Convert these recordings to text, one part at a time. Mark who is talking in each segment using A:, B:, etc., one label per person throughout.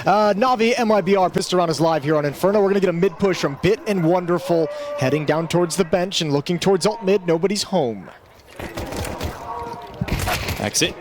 A: Navi, MIBR, Pissed Around is live here on Inferno. We're going to get a mid push from Bit and Wonderful, heading down towards the bench and looking towards alt mid. Nobody's home.
B: Exit.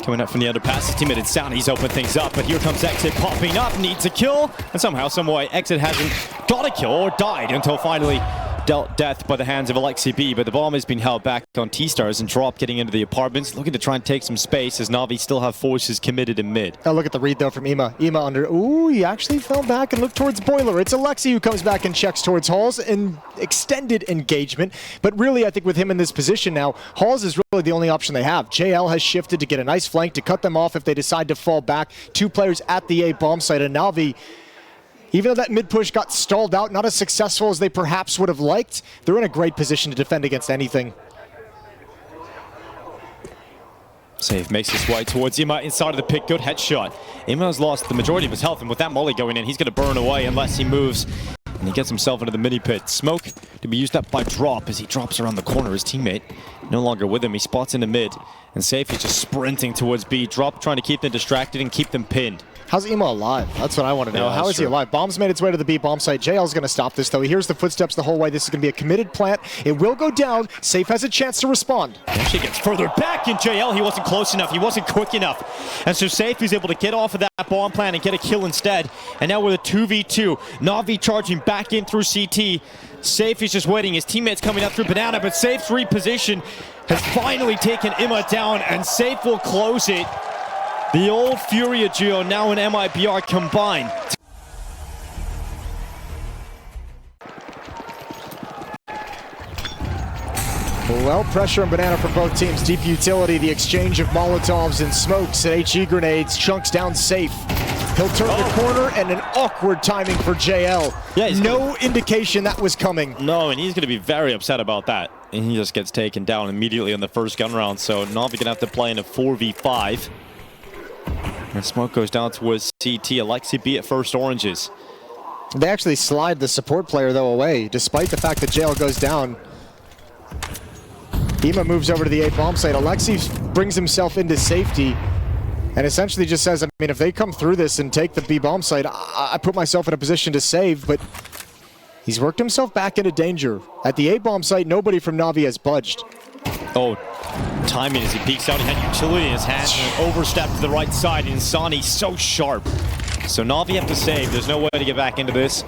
B: Coming up from the underpass, his teammate Insani's opened things up, but here comes Exit popping up, needs a kill, and somehow, someway, Exit hasn't got a kill or died until finally dealt death by the hands of Alexi B, but the bomb has been held back on T-Stars and Drop getting into the apartments, looking to try and take some space as Navi still have forces committed in mid.
A: Oh, look at the read though from Ema. Ema under, ooh, he actually fell back and looked towards Boiler. It's Alexi who comes back and checks towards Halls in extended engagement, but really I think with him in this position now, Halls is really the only option they have. JL has shifted to get a nice flank to cut them off if they decide to fall back. Two players at the A bomb site, and Navi, even though that mid-push got stalled out, not as successful as they perhaps would have liked, they're in a great position to defend against anything.
B: Save makes his way towards Ima inside of the pick. Good headshot. Ima has lost the majority of his health, and with that molly going in, he's going to burn away unless he moves. And he gets himself into the mini pit. Smoke to be used up by Drop as he drops around the corner. His teammate no longer with him. He spots into mid. And Safe is just sprinting towards B. Drop trying to keep them distracted and keep them pinned.
A: How's Ema alive? That's what I want to know.
B: Yeah,
A: how is he alive? Bomb's made its way to the B bomb site. JL's going to stop this, though. He hears the footsteps the whole way. This is going to be a committed plant. It will go down. Safe has a chance to respond.
B: Actually gets further back in JL. He wasn't close enough. He wasn't quick enough. And so Safe is able to get off of that bomb plant and get a kill instead. And now with a 2v2, Navi charging back in through CT. Safe is just waiting. His teammates coming up through Banana, but Safe's reposition has finally taken Ima down, and Safe will close it. The old FURIA duo now in MIBR combined.
A: Well, pressure and Banana from both teams. Deep utility, the exchange of Molotovs and smokes and HE grenades. Chunks down Safe. He'll turn the corner, and an awkward timing for JL. Yeah, no indication that was coming.
B: No, and he's going to be very upset about that. And he just gets taken down immediately on the first gun round. So Navi going to have to play in a 4v5. And smoke goes down towards CT. Alexi B at first oranges.
A: They actually slide the support player, though, away, despite the fact that JL goes down. Ema moves over to the A bomb site. Alexi brings himself into safety and essentially just says, I mean, if they come through this and take the B bomb site, I put myself in a position to save, but he's worked himself back into danger. At the A bomb site, nobody from Navi has budged.
B: Oh, timing as he peeks out. He had utility in his hand and overstepped to the right side. And Insani so sharp. So Navi have to save. There's no way to get back into this.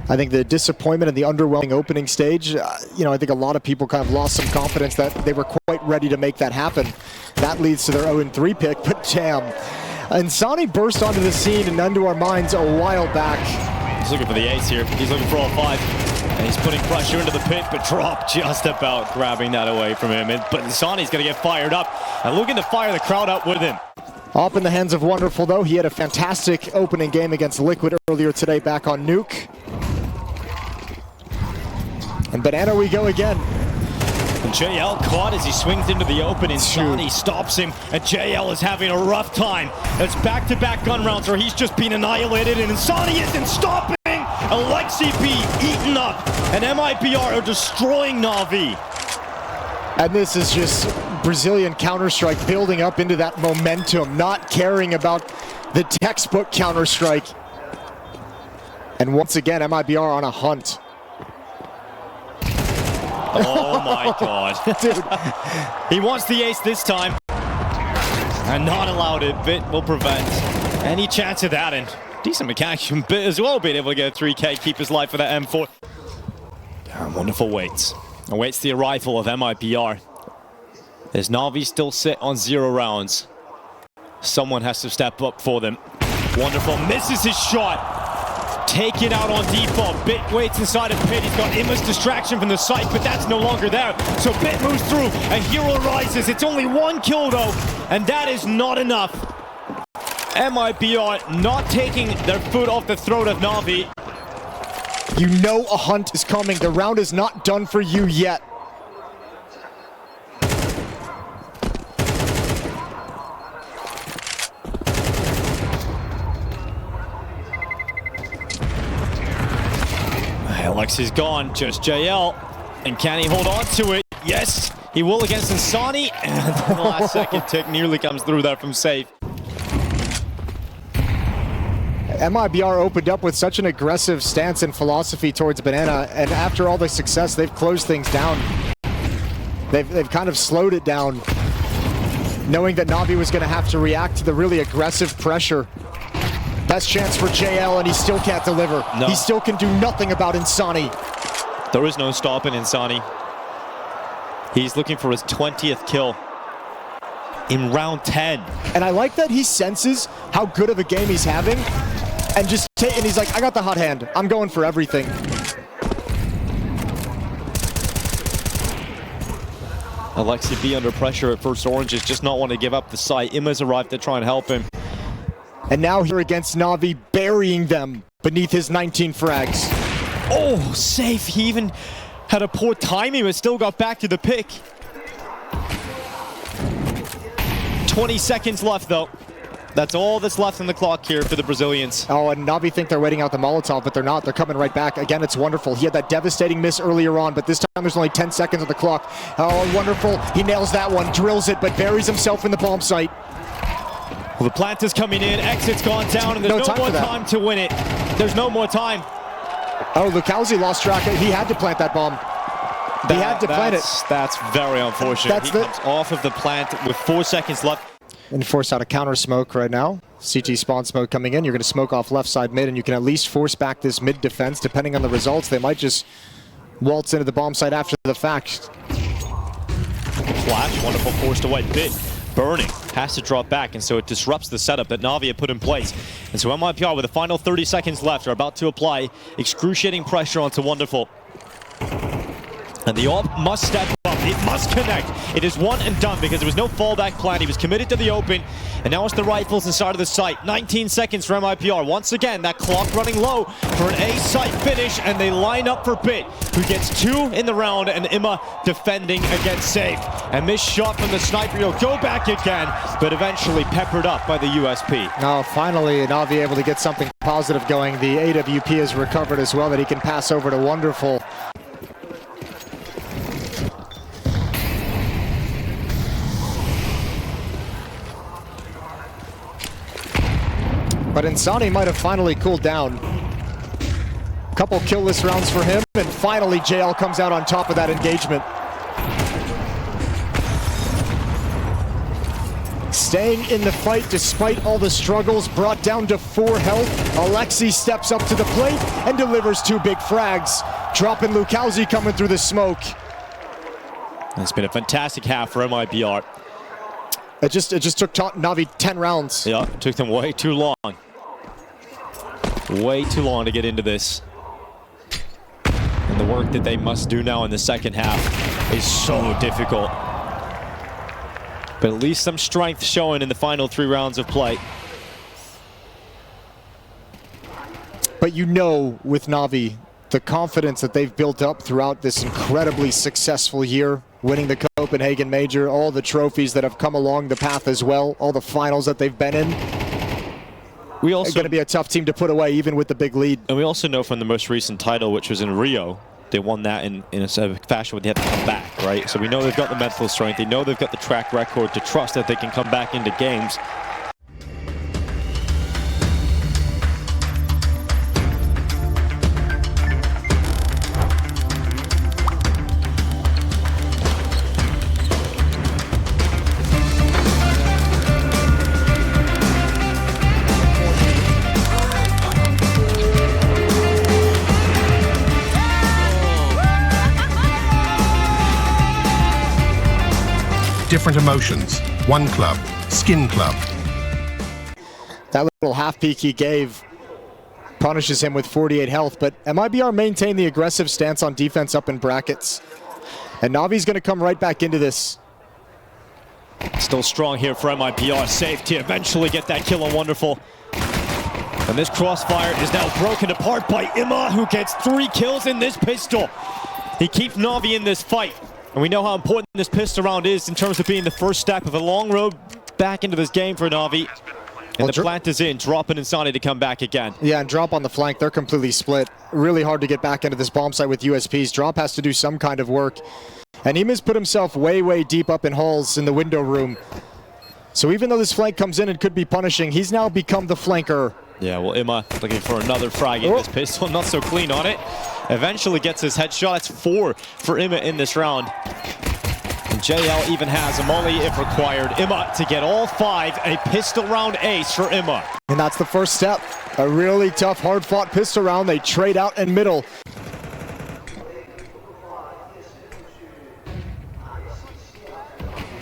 A: I think the disappointment in the underwhelming opening stage, you know, I think a lot of people kind of lost some confidence that they were quite ready to make that happen. That leads to their 0-3 pick, but damn. Insani burst onto the scene and into our minds a while back.
B: He's looking for the ace here. He's looking for all 5. And he's putting pressure into the pit, but Drop just about grabbing that away from him. But Insani's going to get fired up and looking to fire the crowd up with him.
A: Up in the hands of Wonderful, though. He had a fantastic opening game against Liquid earlier today back on Nuke. And Banana we go again.
B: And JL caught as he swings into the open. Insani stops him, and JL is having a rough time. It's back-to-back gun rounds where he's just being annihilated, and Insani isn't stopping! Alexi B eaten up, and MIBR are destroying Navi.
A: And this is just Brazilian Counter-Strike building up into that momentum, not caring about the textbook Counter-Strike. And once again, MIBR on a hunt.
B: Oh my god.
A: Dude.
B: He wants the ace this time. And not allowed it. Bit will prevent any chance of that. And decent mechanics from Bit as well, being able to get a 3K, keep his life for that M4. Wonderful waits. Awaits the arrival of MIBR. As Navi still sit on 0 rounds. Someone has to step up for them. Wonderful misses his shot. Taken out on default. Bit waits inside of pit. He's got Ima's distraction from the site, but that's no longer there. So Bit moves through, and Hero rises. It's only 1 kill though, and that is not enough. MIBR not taking their foot off the throat of Navi.
A: You know a hunt is coming. The round is not done for you yet.
B: Alexi's gone, just JL. And can he hold on to it? Yes, he will against Insani. And the last second tick nearly comes through there from Safe.
A: MIBR opened up with such an aggressive stance and philosophy towards Banana, and after all the success, they've closed things down. They've kind of slowed it down, knowing that Navi was going to have to react to the really aggressive pressure. Best chance for JL, and he still can't deliver. No. He still can do nothing about Insani.
B: There is no stopping Insani. He's looking for his 20th kill in round 10.
A: And I like that he senses how good of a game he's having, and he's like, I got the hot hand. I'm going for everything.
B: Alexi B under pressure at first. Orange is just not want to give up the site. Imma's arrived to try and help him.
A: And now here against Navi, burying them beneath his 19 frags.
B: Oh, safe. He even had a poor timing, but still got back to the pick. 20 seconds left, though. That's all that's left on the clock here for the Brazilians.
A: Oh, and Navi think they're waiting out the Molotov, but they're not. They're coming right back. Again, it's wonderful. He had that devastating miss earlier on, but this time there's only 10 seconds on the clock. Oh, wonderful. He nails that one, drills it, but buries himself in the bomb site.
B: Well, the plant is coming in, exit's gone down, and there's no more time to win it. There's no more time.
A: Oh, Lukowski lost track. He had to plant that bomb. He had to plant it.
B: That's very unfortunate. He comes off of the plant with 4 seconds left.
A: And force out a counter smoke right now. CT spawn smoke coming in. You're going to smoke off left side mid, and you can at least force back this mid defense. Depending on the results, they might just waltz into the bomb site after the fact.
B: Flash, wonderful forced away bit. Burning, has to drop back, and so it disrupts the setup that Navi had put in place. And so MIBR, with the final 30 seconds left, are about to apply excruciating pressure onto Wonderful. And the AWP must step up. It must connect. It is one and done because there was no fallback plan. He was committed to the open, and now it's the rifles inside of the site. 19 seconds for MIBR. Once again, that clock running low for an A site finish, and they line up for Bit, who gets 2 in the round, and Imma defending against Safe. And this shot from the sniper, he'll go back again, but eventually peppered up by the USP.
A: Now, finally, Navi able to get something positive going. The AWP has recovered as well, that he can pass over to Wonderful. But Insani might have finally cooled down. Couple killless rounds for him, and finally JL comes out on top of that engagement. Staying in the fight despite all the struggles, brought down to 4 health. Alexi steps up to the plate and delivers 2 big frags. Dropping Lukowski coming through the smoke.
B: It's been a fantastic half for MIBR.
A: It just took Navi 10 rounds.
B: Yeah, it took them way too long. Way too long to get into this. And the work that they must do now in the second half is so difficult. But at least some strength showing in the final 3 rounds of play.
A: But you know, with Navi, the confidence that they've built up throughout this incredibly successful year, winning the Copenhagen Major, all the trophies that have come along the path as well, all the finals that they've been in. It's going to be a tough team to put away, even with the big lead.
B: And we also know from the most recent title, which was in Rio, they won that in a fashion where they had to come back, right? So we know they've got the mental strength. They know they've got the track record to trust that they can come back into games.
C: Different emotions, one club, Skin Club.
A: That little half peek he gave punishes him with 48 health, but MIBR maintained the aggressive stance on defense up in brackets. And Navi's going to come right back into this.
B: Still strong here for MIBR. Safe to eventually get that kill on Wonderful. And this crossfire is now broken apart by Imma, who gets 3 kills in this pistol. He keeps Navi in this fight. And we know how important this pistol round is in terms of being the first step of a long road back into this game for Navi. And the plant is in, dropping Insani to come back again.
A: Yeah, and Drop on the flank, they're completely split. Really hard to get back into this bomb site with USPs. Drop has to do some kind of work. And Ima's put himself way, way deep up in halls in the window room. So even though this flank comes in and could be punishing, he's now become the flanker
B: Yeah, well, Imma looking for another frag in this pistol. Not so clean on it. Eventually gets his headshot. It's 4 for Imma in this round. And JL even has a molly if required. Imma to get all 5. A pistol round ace for Imma.
A: And that's the first step. A really tough, hard-fought pistol round. They trade out in middle.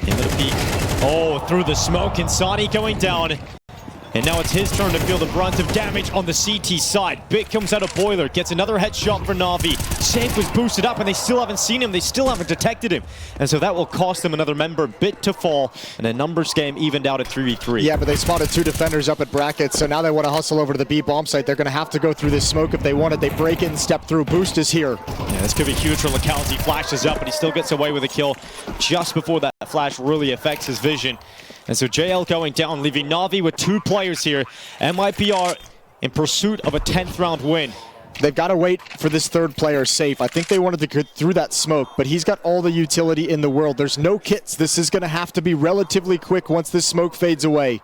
B: Into the peak. Oh, through the smoke, and Sani going down. And now it's his turn to feel the brunt of damage on the CT side. Bit comes out of Boiler, gets another headshot for Navi. Safe was boosted up, and they still haven't seen him. They still haven't detected him. And so that will cost them another member. Bit to fall, and a numbers game evened out at 3v3.
A: Yeah, but they spotted 2 defenders up at brackets, so now they want to hustle over to the B bomb site. They're going to have to go through this smoke if they want it. They break it and step through. Boost is here.
B: Yeah, this could be huge for LaCals. He flashes up, but he still gets away with a kill just before that flash really affects his vision. And so JL going down, leaving Navi with 2 players here. MIBR in pursuit of a 10th round win.
A: They've got to wait for this 3rd player safe. I think they wanted to get through that smoke, but he's got all the utility in the world. There's no kits. This is going to have to be relatively quick once this smoke fades away.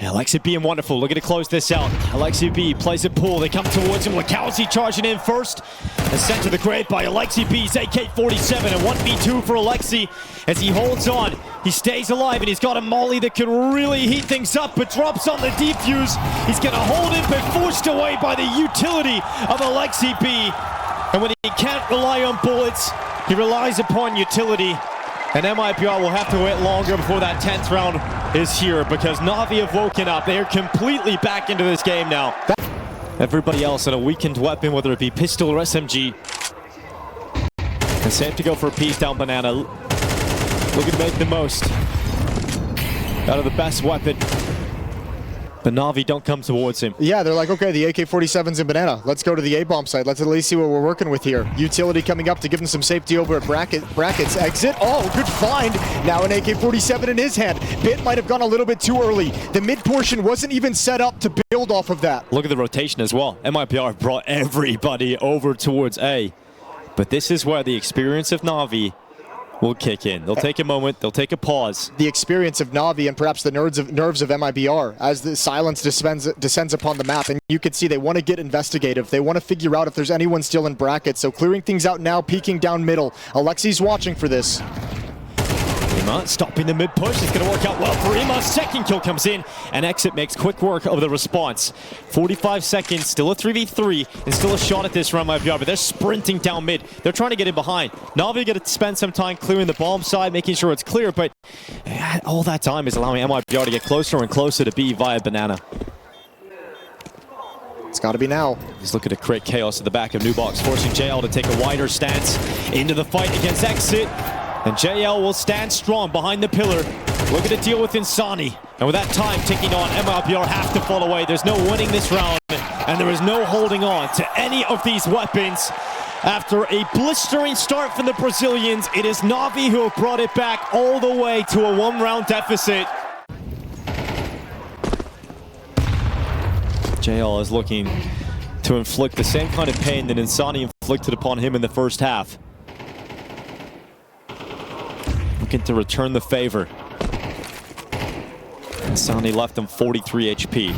B: Yeah, Alexi B and Wonderful looking to close this out. Alexi B plays a pull. They come towards him. LaCalzi charging in first. And sent to the grave by Alexi B's AK-47. And 1v2 for Alexi as he holds on. He stays alive, and he's got a molly that can really heat things up, but drops on the defuse. He's going to hold it, but forced away by the utility of Alexi B. And when he can't rely on bullets, he relies upon utility. And MIBR will have to wait longer before that 10th round is here, because Navi have woken up. They are completely back into this game now. Everybody else on a weakened weapon, whether it be pistol or SMG. And safe to go for a piece down Banana. Looking to make the most out of the best weapon. But Navi don't come towards him.
A: Yeah, they're like, okay, the AK-47's in Banana. Let's go to the A-bomb site. Let's at least see what we're working with here. Utility coming up to give them some safety over at brackets. Exit. Oh, good find. Now an AK-47 in his hand. Bit might have gone a little bit too early. The mid portion wasn't even set up to build off of that.
B: Look at the rotation as well. MIBR brought everybody over towards A. But this is where the experience of Navi will kick in. They'll take a moment, they'll take a pause.
A: The experience of Navi and perhaps the nerves of MIBR as the silence descends upon the map. And you can see they want to get investigative. They want to figure out if there's anyone still in brackets. So clearing things out now, peeking down middle. Alexi's watching for this.
B: Imma stopping the mid push. It's going to work out well for Imma. Second kill comes in, and Exit makes quick work of the response. 45 seconds, still a 3v3, and still a shot at this round MIBR, but they're sprinting down mid. They're trying to get in behind. Navi going to spend some time clearing the bomb side, making sure it's clear, but all that time is allowing MIBR to get closer and closer to B via Banana.
A: It's got to be now.
B: He's looking to create chaos at the back of Nubox, forcing JL to take a wider stance into the fight against Exit. And JL will stand strong behind the pillar, looking to deal with Insani. And with that time ticking on, MIBR have to fall away. There's no winning this round, and there is no holding on to any of these weapons. After a blistering start from the Brazilians, it is Navi who have brought it back all the way to a 1-round deficit. JL is looking to inflict the same kind of pain that Insani inflicted upon him in the first half. Looking to return the favor. Insani left him 43 HP.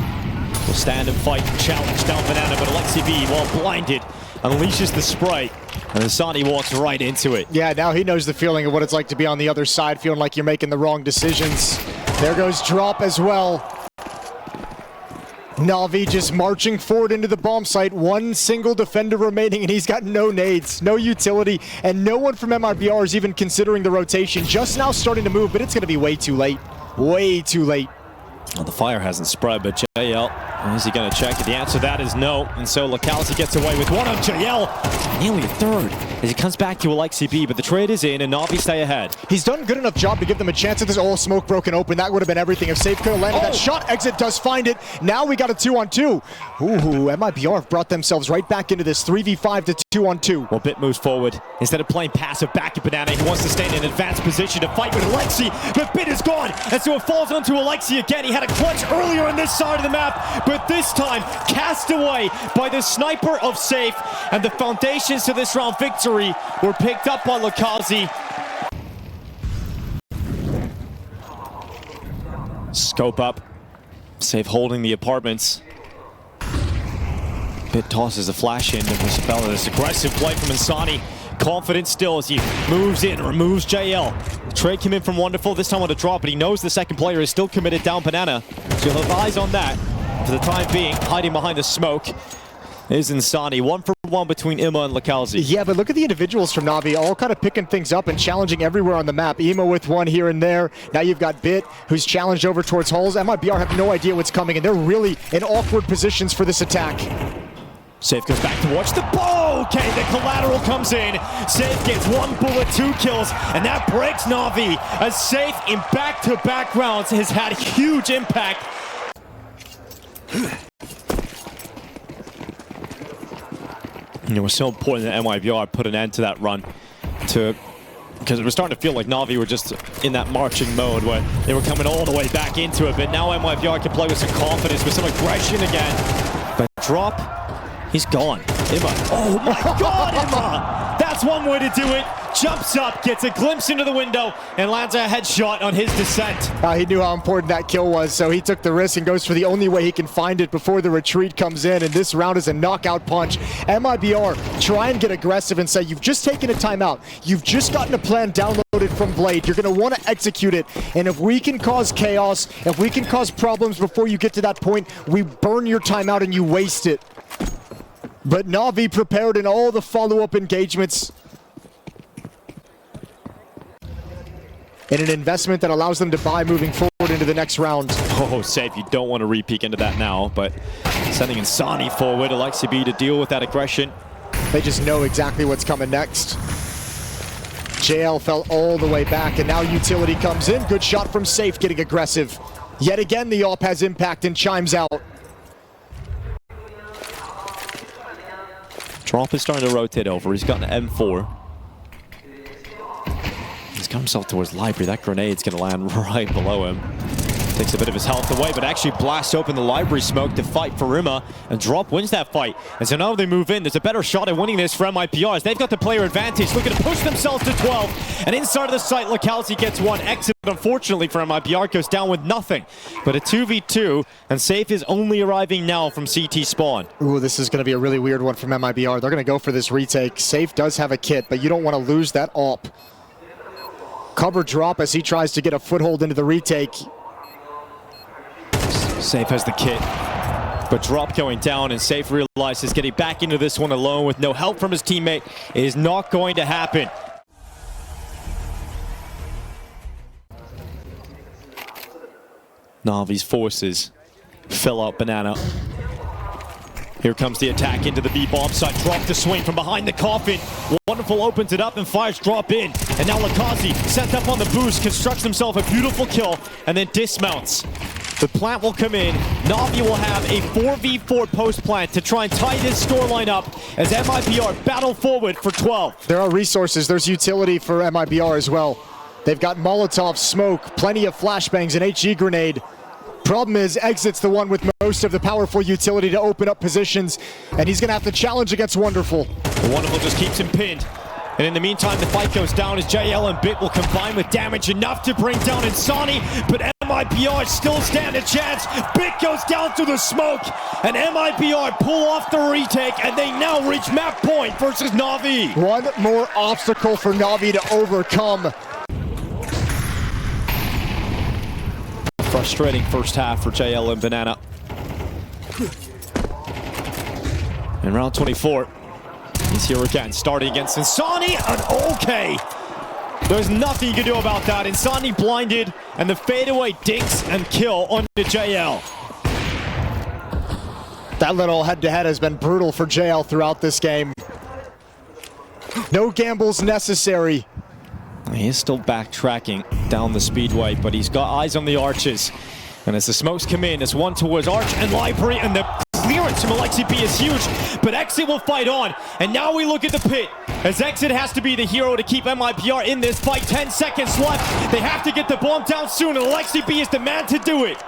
B: Will stand and fight and challenge down Banana, but Alexi B, while blinded, unleashes the Sprite. And Insani walks right into it.
A: Yeah, now he knows the feeling of what it's like to be on the other side, feeling like you're making the wrong decisions. There goes Drop as well. Navi just marching forward into the bomb site. One single defender remaining, and he's got no nades, no utility, and no one from MIBR is even considering the rotation. Just now starting to move, but it's going to be way too late. Way too late.
B: Well, the fire hasn't spread, but JL, is he going to check it? The answer to that is no. And so LaCalzi gets away with one on JL. Nearly a third as he comes back to Alexi B, but the trade is in and Navi stay ahead.
A: He's done a good enough job to give them a chance at this. Oh, smoke broken open. That would have been everything if Safe could have landed that shot. Exit does find it. Now we got a 2-on-2. Ooh, MIBR have brought themselves right back into this 3v5 to 2-on-2.
B: Well, Bit moves forward. Instead of playing passive back to Banana, he wants to stay in an advanced position to fight with Alexi, but Bit is gone. And so it falls onto Alexi again. He had a clutch earlier on this side of the map, but this time cast away by the sniper of Safe, and the foundations to this round victory were picked up by LaCalzi. Scope up. Safe holding the apartments. Bit tosses a flash in to Muspel. This aggressive play from Insani. Confident still as he moves in, removes JL. Trade came in from Wonderful, this time on a drop, but he knows the second player is still committed down Banana. So he'll have eyes on that. For the time being, hiding behind the smoke is Insani. 1-for-1 between Ima and Lakalzi.
A: Yeah, but look at the individuals from Navi, all kind of picking things up and challenging everywhere on the map. Ima with one here and there. Now you've got Bit, who's challenged over towards Holes. MIBR have no idea what's coming, and they're really in awkward positions for this attack.
B: Safe goes back to watch the ball. Okay, the collateral comes in. Safe gets 1 bullet, 2 kills, and that breaks Navi. As Safe in back-to-back rounds has had huge impact. And it was so important that MIBR put an end to that run, because it was starting to feel like Navi were just in that marching mode where they were coming all the way back into it. But now MIBR can play with some confidence, with some aggression again. But drop, he's gone. Ima. Oh my God, Ima! That's one way to do it. Jumps up, gets a glimpse into the window, and lands a headshot on his descent.
A: He knew how important that kill was, so he took the risk and goes for the only way he can find it before the retreat comes in, and this round is a knockout punch. MIBR try and get aggressive and say, you've just taken a timeout. You've just gotten a plan downloaded from Blade. You're going to want to execute it, and if we can cause chaos, if we can cause problems before you get to that point, we burn your timeout and you waste it. But Navi prepared in all the follow-up engagements. In an investment that allows them to buy moving forward into the next round.
B: Oh, Safe, you don't want to re-peek into that now, but sending Insani forward, Alexibi to deal with that aggression.
A: They just know exactly what's coming next. JL fell all the way back, and now Utility comes in. Good shot from Safe, getting aggressive. Yet again, the AWP has impact and chimes out.
B: Drop is starting to rotate over. He's got an M4. He's got himself towards Library. That grenade's going to land right below him. Takes a bit of his health away, but actually blasts open the Library smoke to fight for Rima, and Drop wins that fight. And so now they move in. There's a better shot at winning this for MIBR. They've got the player advantage, looking to push themselves to 12. And inside of the site, Lakalzi gets one. Exit, unfortunately for MIBR, goes down with nothing. But a 2v2, and Safe is only arriving now from CT spawn.
A: Ooh, this is going to be a really weird one from MIBR. They're going to go for this retake. Safe does have a kit, but you don't want to lose that AWP. Cover Drop as he tries to get a foothold into the retake.
B: Safe has the kit, but Drop going down, and Safe realizes getting back into this one alone with no help from his teammate is not going to happen. Navi's forces fill out Banana. Here comes the attack into the B-bomb site. Drop the swing from behind the coffin. Wonderful opens it up and fires Drop in. And now Lakalzi, sent up on the boost, constructs himself a beautiful kill and then dismounts. The plant will come in. Navi will have a 4v4 post plant to try and tie this scoreline up as MIBR battle forward for 12.
A: There are resources. There's utility for MIBR as well. They've got Molotov, smoke, plenty of flashbangs, an HE grenade. Problem is, Exit's the one with most of the powerful utility to open up positions, and he's going to have to challenge against Wonderful.
B: Wonderful just keeps him pinned. And in the meantime, the fight goes down as JL and Bit will combine with damage enough to bring down Insani, but MIBR still stand a chance. Bit goes down through the smoke, and MIBR pull off the retake, and they now reach map point versus Navi.
A: One more obstacle for Navi to overcome.
B: Frustrating first half for JL and Banana. In round 24, he's here again, starting against Insani, and okay. There's nothing you can do about that. Insani blinded, and the fadeaway dinks and kill onto JL.
A: That little head-to-head has been brutal for JL throughout this game. No gambles necessary.
B: He is still backtracking down the speedway, but he's got eyes on the arches. And as the smokes come in, it's one towards Arch and Library, and the clearance from Alexibi is huge, but Exit will fight on. And now we look at the pit, as Exit has to be the hero to keep MIBR in this fight. 10 seconds left. They have to get the bomb down soon, and Alexibi is the man to do it.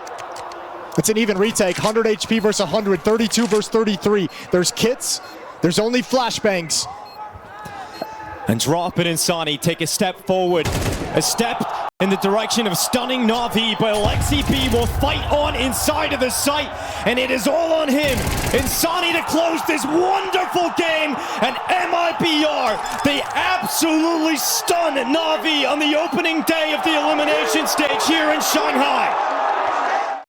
A: It's an even retake, 100 HP versus 100, 32 versus 33. There's kits, there's only flashbangs.
B: And Drop and Insani take a step forward. A step in the direction of stunning Navi, but Alexi B will fight on inside of the site, and it is all on him. Insani to close this wonderful game, and MIBR, they absolutely stun Navi on the opening day of the elimination stage here in Shanghai.